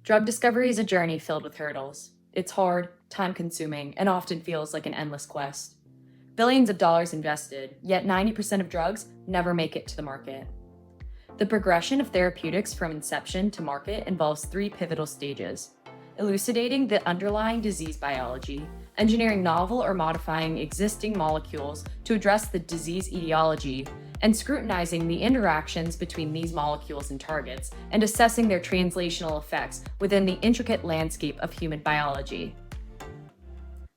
Drug discovery is a journey filled with hurdles. It's hard, time-consuming, and often feels like an endless quest. Billions of dollars invested, yet 90% of drugs never make it to the market. The progression of therapeutics from inception to market involves three pivotal stages: elucidating the underlying disease biology, engineering novel or modifying existing molecules to address the disease etiology, and scrutinizing the interactions between these molecules and targets, and assessing their translational effects within the intricate landscape of human biology.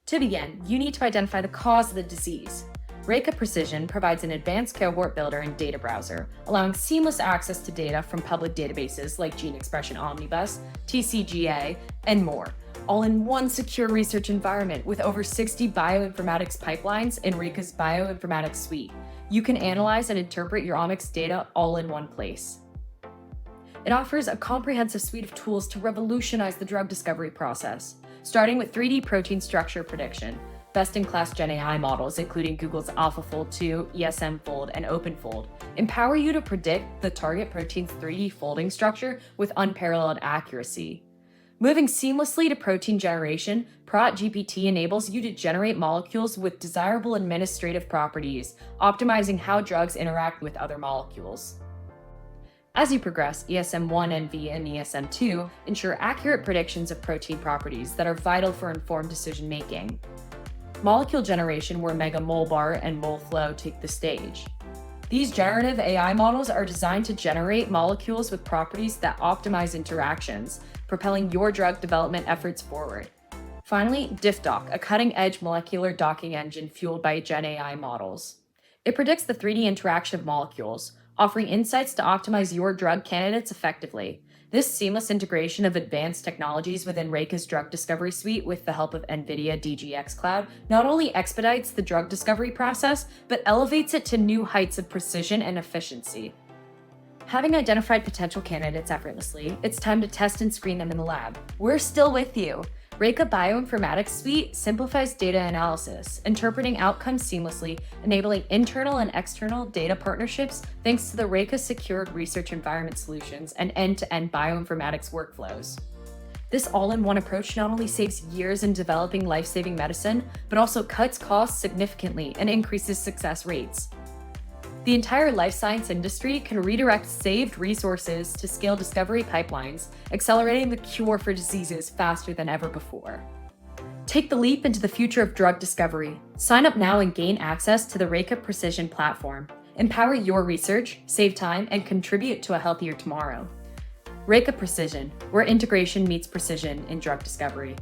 To begin, you need to identify the cause of the disease. Rayca Precision provides an advanced cohort builder and data browser, allowing seamless access to data from public databases like Gene Expression Omnibus, TCGA, and more, all in one secure research environment with over 60 bioinformatics pipelines in Rayca's Bioinformatics Suite. You can analyze and interpret your omics data all in one place. It offers a comprehensive suite of tools to revolutionize the drug discovery process, starting with 3D protein structure prediction, best-in-class Gen AI models, including Google's AlphaFold 2, ESMFold, and OpenFold, empower you to predict the target protein's 3D folding structure with unparalleled accuracy. Moving seamlessly to protein generation, ProtGPT enables you to generate molecules with desirable administrative properties, optimizing how drugs interact with other molecules. As you progress, ESM-1nv and ESM-2 ensure accurate predictions of protein properties that are vital for informed decision-making. Molecule generation, where MegaMolBART and MolFlow take the stage. These generative AI models are designed to generate molecules with properties that optimize interactions, propelling your drug development efforts forward. Finally, DiffDock, a cutting-edge molecular docking engine fueled by Gen AI models. It predicts the 3D interaction of molecules, offering insights to optimize your drug candidates effectively. This seamless integration of advanced technologies within Rayca's drug discovery suite with the help of NVIDIA DGX Cloud not only expedites the drug discovery process, but elevates it to new heights of precision and efficiency. Having identified potential candidates effortlessly, it's time to test and screen them in the lab. We're still with you. Rayca Bioinformatics Suite simplifies data analysis, interpreting outcomes seamlessly, enabling internal and external data partnerships thanks to the Rayca secured research environment solutions and end-to-end bioinformatics workflows. This all-in-one approach not only saves years in developing life-saving medicine, but also cuts costs significantly and increases success rates. The entire life science industry can redirect saved resources to scale discovery pipelines, accelerating the cure for diseases faster than ever before. Take the leap into the future of drug discovery. Sign up now and gain access to the Rayca Precision platform. Empower your research, save time, and contribute to a healthier tomorrow. Rayca Precision, where integration meets precision in drug discovery.